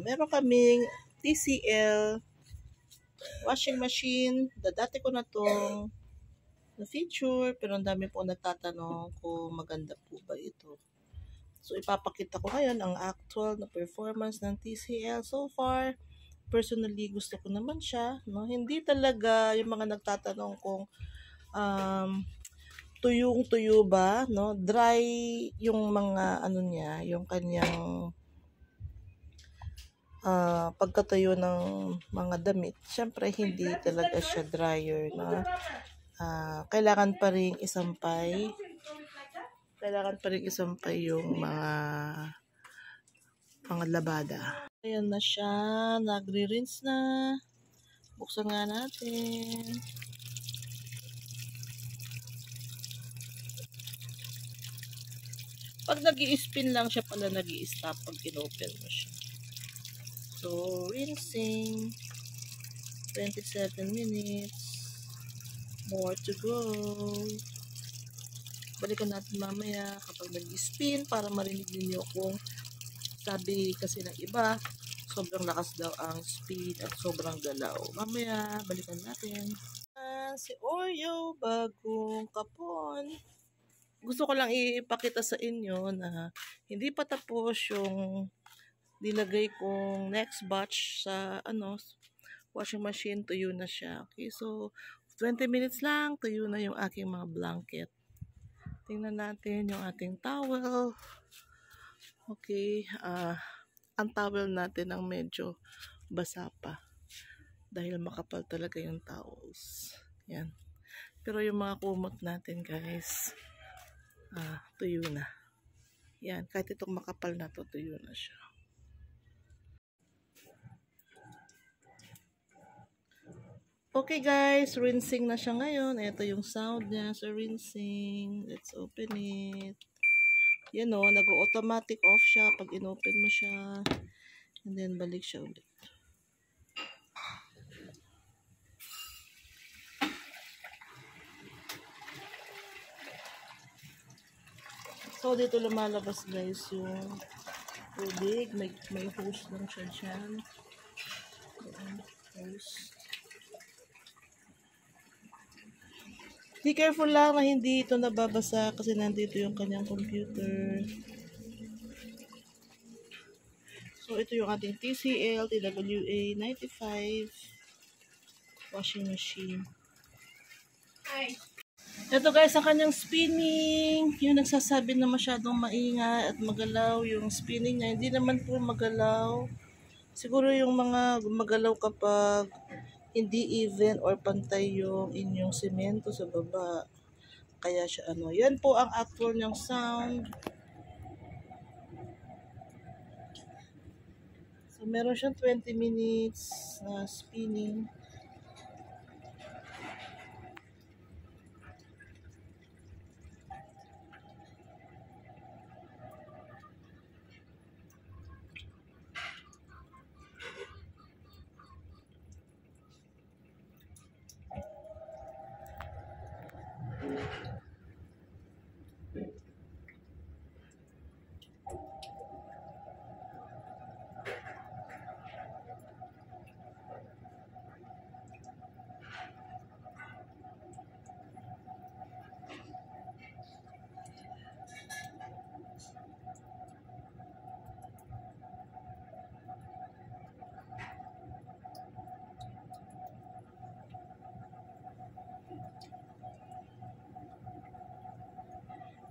meron kaming TCL washing machine. Dati ko na itong na-feature, pero ang dami po nagtatanong kung maganda po ba ito. So, ipapakita ko ngayon ang actual na performance ng TCL so far. Personally, gusto ko naman siya. No? Hindi talaga yung mga nagtatanong kung tuyong-tuyo ba, no? Dry yung mga ano niya, yung kanyang pagkatuyo ng mga damit. Siyempre, hindi talaga siya dryer, no? Kailangan pa rin isampay. Kailangan pa rin isampay yung mga labada. Ayan na siya, nagre-rinse na. Buksan nga natin. Pag nag-i-spin lang siya pala, nag-i-stop pag kinopen mo siya. So, rinsing. 27 minutes. More to go. Balikan natin mamaya kapag nag-spin para marinig ninyo kung sabi kasi ng iba, sobrang lakas daw ang speed at sobrang galaw. Mamaya, balikan natin. Si Oreo, bagong kapon. Gusto ko lang ipakita sa inyo na hindi pa tapos yung nilagay kong next batch sa washing machine. Tuyo na siya. Okay, so 20 minutes lang, tuyo na yung aking mga blanket. Tingnan natin yung ating towel. Okay, ang towel natin ang medyo basa pa. Dahil makapal talaga yung towels. Yan. Pero yung mga kumot natin, guys, tuyo na. Yan, kahit itong makapal na to, tuyo na siya. Okay guys, rinsing na siya ngayon. Ito yung sound niya sa rinsing. Let's open it. Yan o, nag-automatic off siya pag inopen mo siya. And then balik siya ulit. So dito lumalabas guys yung tubig. May hose lang siya dyan. Hose. Be careful lang na hindi ito nababasa kasi nandito yung kanyang computer. So, ito yung ating TCL TWA 95 washing machine. Ito guys, ang kanyang spinning. Yung nagsasabi na masyadong maingay at magalaw yung spinning niya. Hindi naman po magalaw. Siguro yung mga magalaw kapag hindi even or pantay yung inyong semento sa baba. Kaya siya Yan po ang actual niyang sound. So meron siyang 20 minutes na spinning.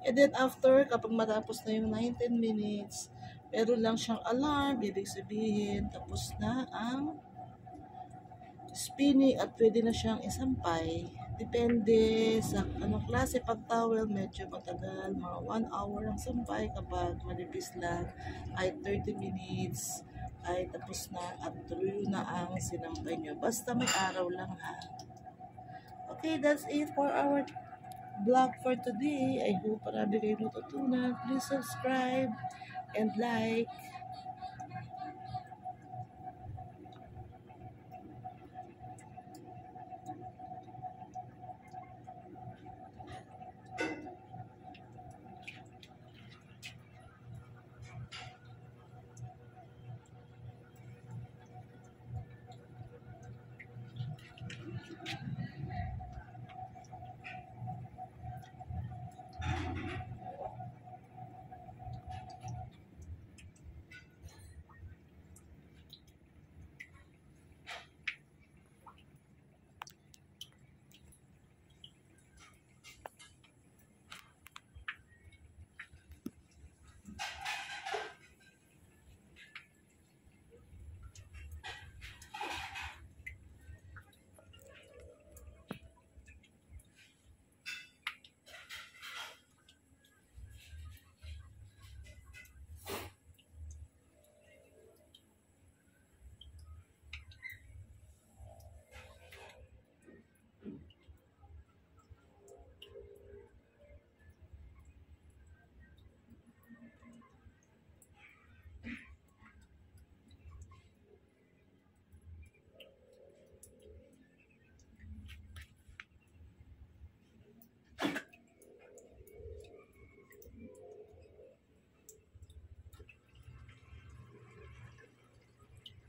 And then after, kapag matapos na yung 19 minutes, meron lang siyang alarm, ibig sabihin, tapos na ang spinning at pwede na siyang isampay. Depende sa anong klase pag towel, medyo matagal, mga 1 hour ang sampay. Kapag manipis lang, ay 30 minutes, ay tapos na at tuloy na ang sinampay nyo. Basta may araw lang ha. Okay, that's it for our vlog for today. I hope marami kayong natutunan. Please subscribe and like.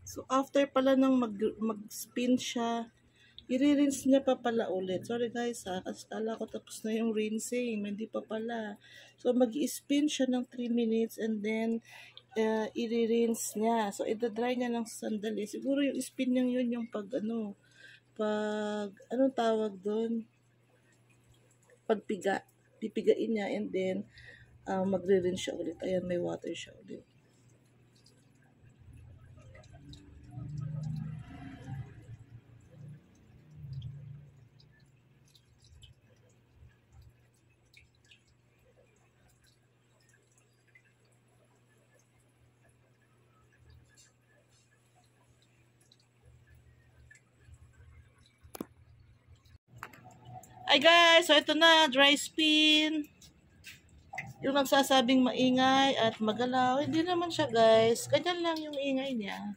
So, after pala ng mag-spin siya, i-rinse niya pa pala ulit. Sorry guys ha, kasi kala ko tapos na yung rinsing. Hindi pa pala. So, mag-spin siya ng 3 minutes and then i-rinse niya. So, ida-dry niya ng sandali. Siguro yung spin niya yun yung anong tawag doon? Pagpiga. Pipigain niya and then magre-rinse siya ulit. Ayan, may water siya ulit. Ay guys, so ito na, dry spin. Yung nagsasabing maingay at magalaw, hindi naman siya guys. Ganyan lang yung ingay niya.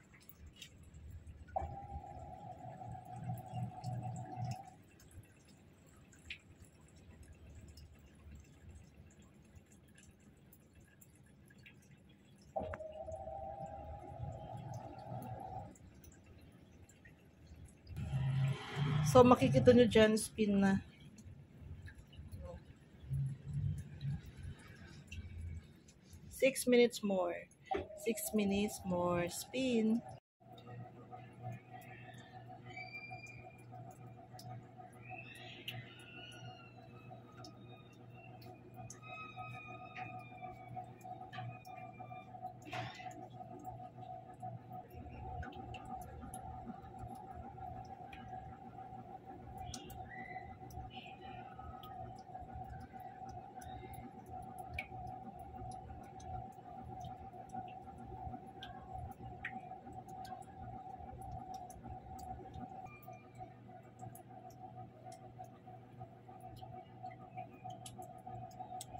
So makikita nyo dyan, spin na. 6 minutes more. 6 minutes more spin.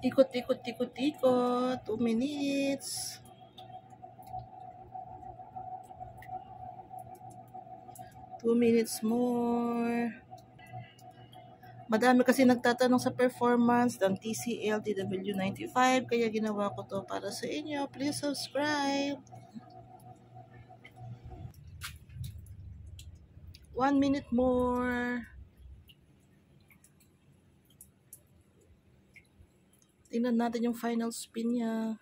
Ikot, ikot, ikot, ikot. 2 minutes. Two minutes more. Madami kasi nagtatanong sa performance ng TCL TW95, kaya ginawa ko to para sa inyo. Please subscribe. 1 minute more. Tingnan natin yung final spin niya.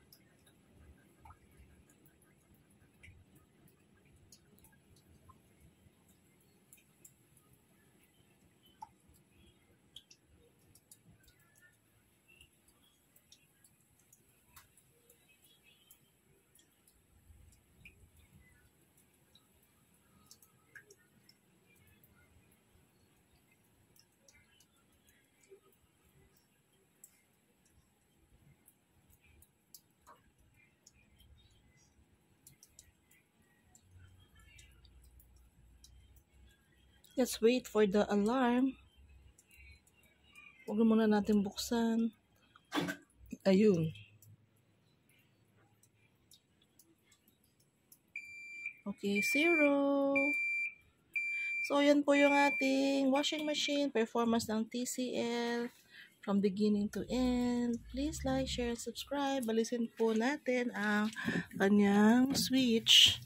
Let's wait for the alarm. Huwag muna natin buksan. Ayun. Okay, 0. So, yan po yung ating washing machine performance ng TCL from beginning to end. Please like, share, subscribe. Balisin po natin ang kanyang switch.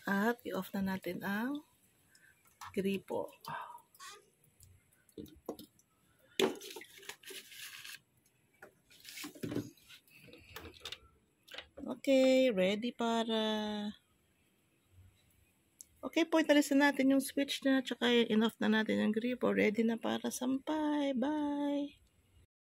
At i-off na natin ang gripo. Okay, ready para... Okay po, italisin natin yung switch na, tsaka in-off na natin yung gripo. Ready na para sampay. Bye!